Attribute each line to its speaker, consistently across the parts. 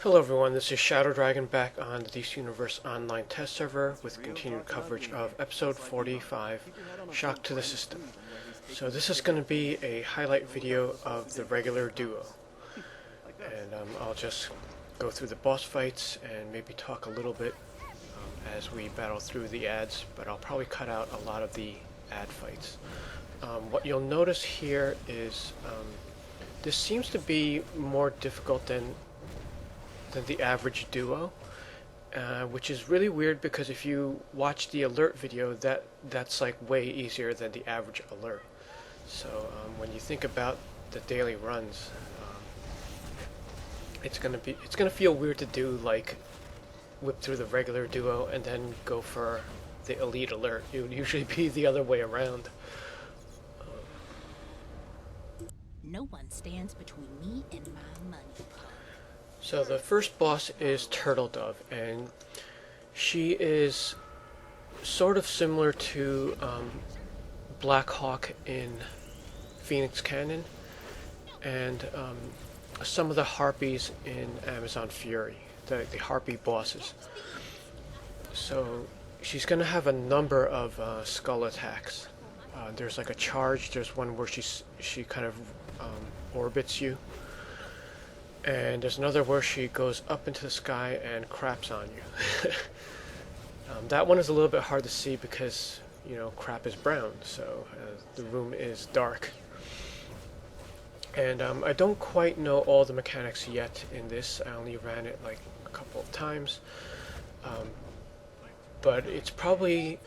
Speaker 1: Hello everyone, this is Redragon back on the DC Universe online test server with continued coverage of episode 45, Shock to the System. So this is going to be a highlight video of the regular duo. And I'll just go through the boss fights and maybe talk a little bit as we battle through the ads, but I'll probably cut out a lot of the ad fights. What you'll notice here is this seems to be more difficult than the average duo, which is really weird because if you watch the alert video, that's like way easier than the average alert. So when you think about the daily runs, it's gonna feel weird to do like whip through the regular duo and then go for the elite alert. It would usually be the other way around.
Speaker 2: No one stands between me and my money.
Speaker 1: So the first boss is Turtle Dove, and she is sort of similar to Black Hawk in Phoenix Canyon, and some of the harpies in Amazon Fury, the harpy bosses. So she's going to have a number of skull attacks. There's like a charge, there's one where she kind of orbits you. And there's another where she goes up into the sky and craps on you. That one is a little bit hard to see because, you know, crap is brown, so the room is dark. And I don't quite know all the mechanics yet in this. I only ran it like a couple of times. But it's probably,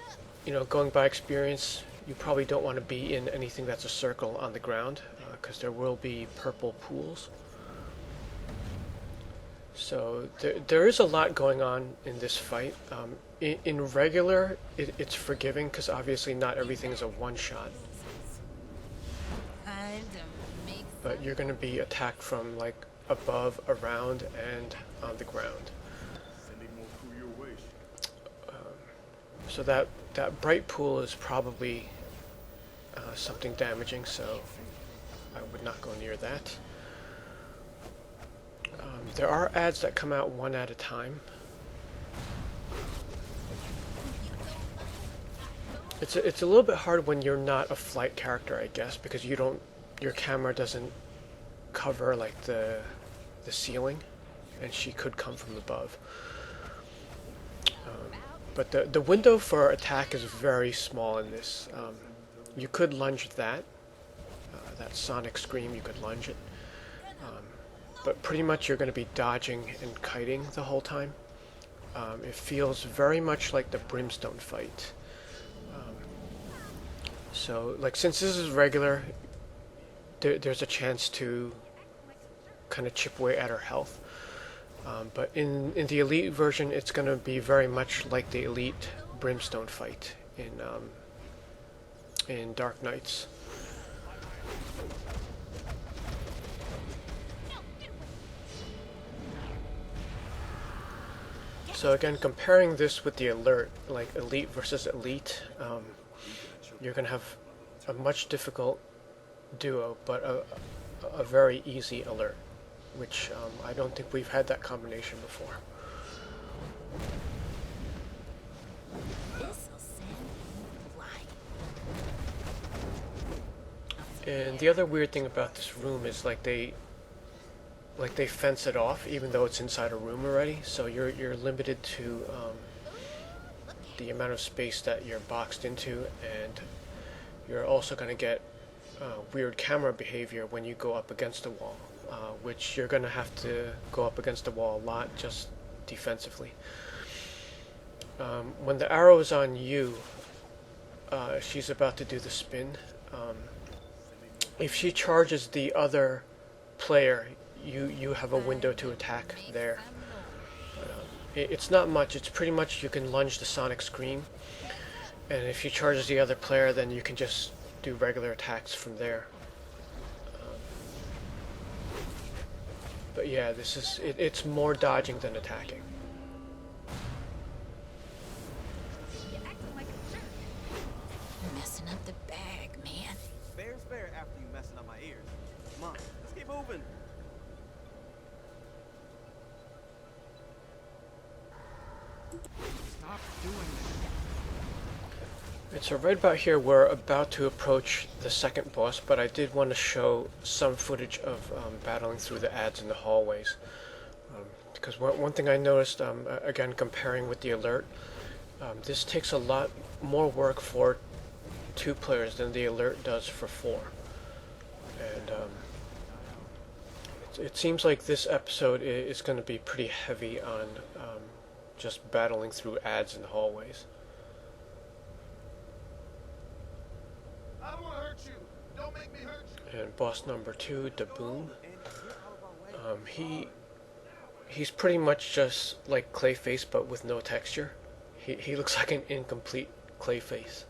Speaker 1: you know, going by experience, you probably don't want to be in anything that's a circle on the ground, because there will be purple pools. So there is a lot going on in this fight. In regular, it's forgiving because obviously not everything is a one-shot. But you're going to be attacked from like above, around, and on the ground. So that bright pool is probably something damaging, so I would not go near that. There are ads that come out one at a time. It's a little bit hard when you're not a flight character, I guess, because your camera doesn't cover like the ceiling, and she could come from above. But the window for attack is very small in this. You could lunge that sonic scream. You could lunge it. But pretty much you're going to be dodging and kiting the whole time. It feels very much like the Brimstone fight. So, like, since this is regular, there's a chance to kind of chip away at her health. But in the Elite version, it's going to be very much like the Elite Brimstone fight in Dark Knights. So again, comparing this with the alert, like Elite versus Elite, you're going to have a much difficult duo, but a very easy alert, which I don't think we've had that combination before. And the other weird thing about this room is like they fence it off, even though it's inside a room already. So you're limited to the amount of space that you're boxed into, and you're also going to get weird camera behavior when you go up against the wall, which you're going to have to go up against the wall a lot just defensively. When the arrow is on you, she's about to do the spin. If she charges the other player, you have a window to attack there. It's not much. It's pretty much you can lunge the sonic scream, and if she charges the other player, then you can just do regular attacks from there. But yeah, it's more dodging than attacking.
Speaker 2: Messing up the bag, man.
Speaker 3: Fair's fair after you messing up my ears. Come on, let's keep moving. Stop doing that.
Speaker 1: So right about here, we're about to approach the second boss, but I did want to show some footage of battling through the ads in the hallways. Because one thing I noticed, again comparing with the alert, this takes a lot more work for 2 players than the alert does for 4. And it seems like this episode is going to be pretty heavy on just battling through ads in the hallways.
Speaker 3: I don't want to hurt you. Don't make me hurt you.
Speaker 1: And boss number 2, Daboom, he's pretty much just like Clayface but with no texture. He looks like an incomplete Clayface.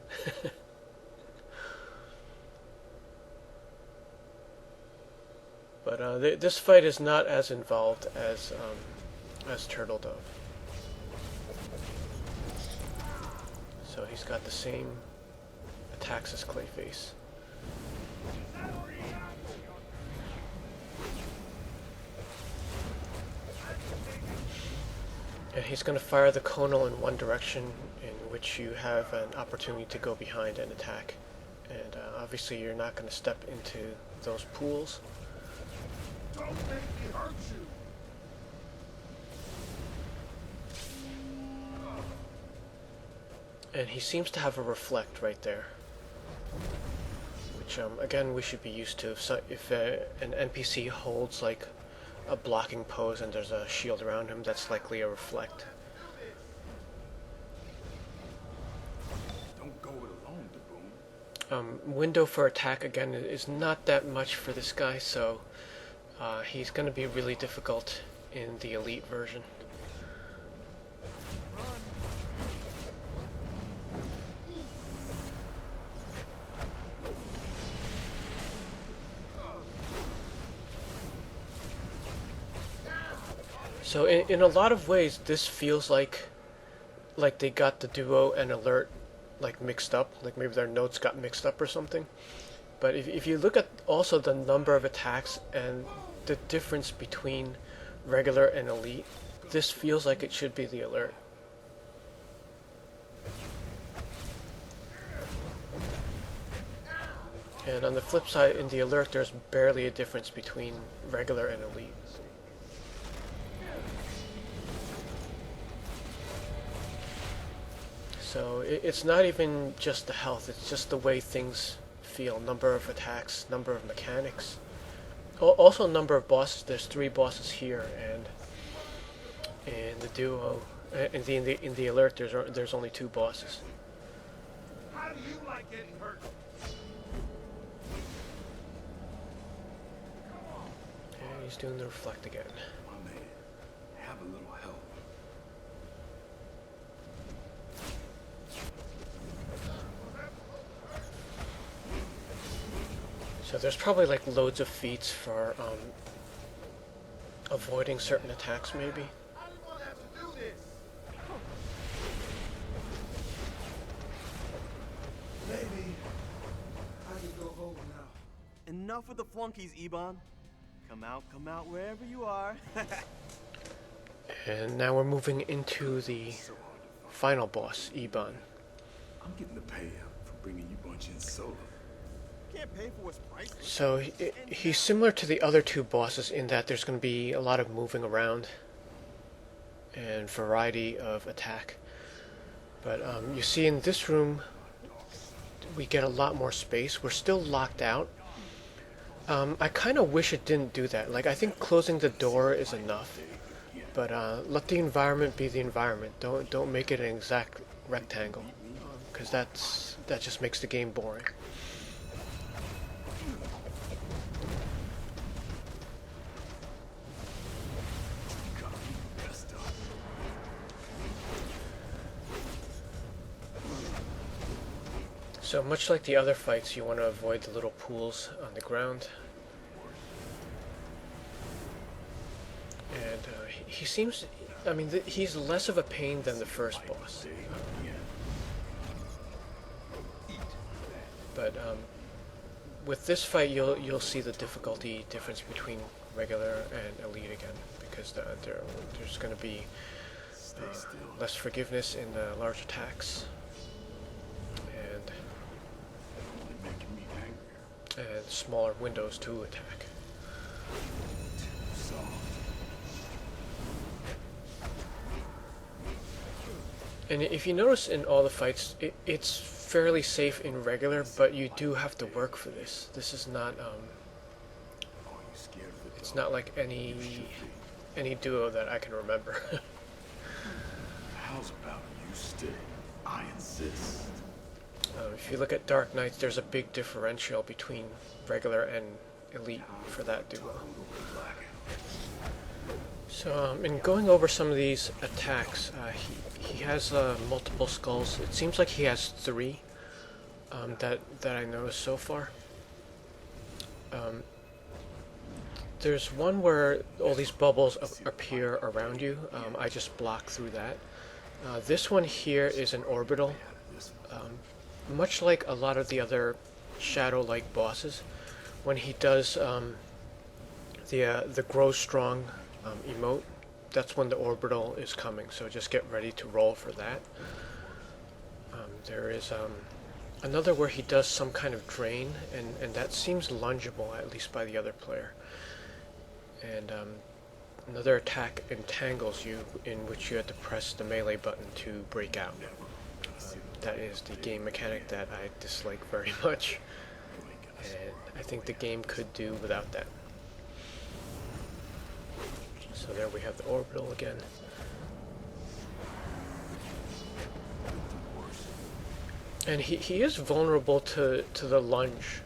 Speaker 1: But this fight is not as involved as Turtle Dove. So he's got the same attacks as Clayface. And he's going to fire the conal in one direction, in which you have an opportunity to go behind and attack. And obviously you're not going to step into those pools.
Speaker 3: Don't make me hurt you.
Speaker 1: And he seems to have a reflect right there, which again we should be used to. If an NPC holds like a blocking pose and there's a shield around him, that's likely a reflect.
Speaker 4: Don't go it alone, Daboom.
Speaker 1: Window for attack again is not that much for this guy, so he's going to be really difficult in the elite version. So in a lot of ways, this feels like they got the duo and alert like mixed up, like maybe their notes got mixed up or something. But if you look at also the number of attacks and the difference between regular and elite, this feels like it should be the alert. And on the flip side, in the alert, there's barely a difference between regular and elite. So it's not even just the health, it's just the way things feel. Number of attacks, number of mechanics. Also number of bosses. There's 3 bosses here, and in the duo, in the alert, there's only 2 bosses.
Speaker 3: How do you like getting hurt?
Speaker 1: And he's doing the reflect again.
Speaker 4: My man, have a little help.
Speaker 1: So there's probably like loads of feats for avoiding certain attacks, maybe.
Speaker 3: I didn't want to have to do this.
Speaker 5: Maybe I can go home now.
Speaker 3: Enough with the flunkies, Ebon. Come out wherever you are.
Speaker 1: And now we're moving into the final boss, Ebon.
Speaker 4: I'm getting the payout for bringing you bunch in solo.
Speaker 3: Can't pay for what's priceless.
Speaker 1: So he's similar to the other 2 bosses in that there's going to be a lot of moving around and variety of attack. But you see in this room we get a lot more space. We're still locked out. I kind of wish it didn't do that. Like, I think closing the door is enough, but let the environment be the environment. Don't make it an exact rectangle, because that just makes the game boring. So much like the other fights, you want to avoid the little pools on the ground. And he seems, I mean, he's less of a pain than the first boss. But with this fight, you'll see the difficulty difference between regular and elite again, because there's going to be less forgiveness in the large attacks, and smaller windows to attack. And if you notice in all the fights, it's fairly safe in regular, but you do have to work for this. This is not it's not like any duo that I can remember.
Speaker 4: How's about you stay? I insist.
Speaker 1: If you look at Dark Knights, there's a big differential between regular and elite for that duo. So, in going over some of these attacks, he has multiple skulls. It seems like he has 3 that I noticed so far. There's one where all these bubbles appear around you. I just block through that. This one here is an orbital. Much like a lot of the other shadow-like bosses, when he does the grow strong emote, that's when the orbital is coming, so just get ready to roll for that. There is another where he does some kind of drain, and that seems lungeable, at least by the other player. And another attack entangles you, in which you have to press the melee button to break out. That is the game mechanic that I dislike very much, and I think the game could do without that. So there we have the orbital again. And he is vulnerable to the lunge,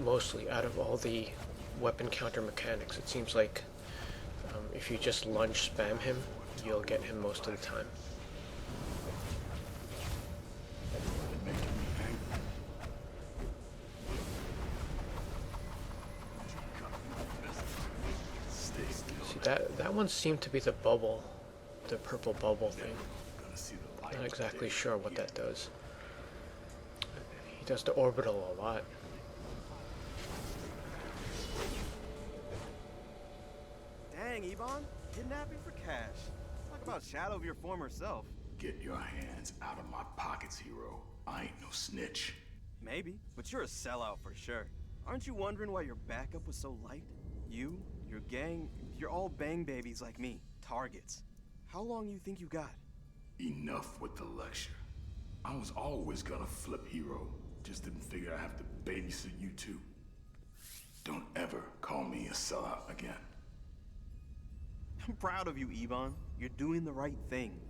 Speaker 1: mostly, out of all the weapon counter mechanics. It seems like if you just lunge spam him, you'll get him most of the time. That one seemed to be the bubble, the purple bubble thing. Not exactly sure what that does. He does the orbital a lot.
Speaker 6: Dang, Ebon, kidnapping for cash. Talk about shadow of your former self.
Speaker 4: Get your hands out of my pockets, hero. I ain't no snitch.
Speaker 6: Maybe, but you're a sellout for sure. Aren't you wondering why your backup was so light? You, your gang, you're all bang babies like me. Targets. How long you think you got?
Speaker 4: Enough with the lecture. I was always gonna flip hero. Just didn't figure I'd have to babysit you too. Don't ever call me a sellout again.
Speaker 6: I'm proud of you, Ebon. You're doing the right thing.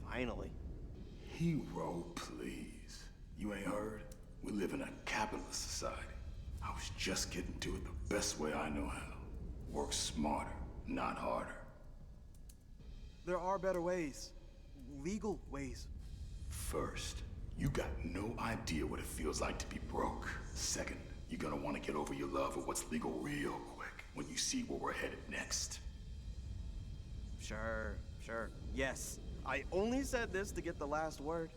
Speaker 6: Finally.
Speaker 4: Hero, please. You ain't heard? We live in a capitalist society. I was just getting to it the best way I know how. Work smarter, not harder.
Speaker 6: There are better ways. Legal ways.
Speaker 4: First, you got no idea what it feels like to be broke. Second, you're gonna want to get over your love of what's legal real quick when you see where we're headed next.
Speaker 6: Sure. Yes. I only said this to get the last word.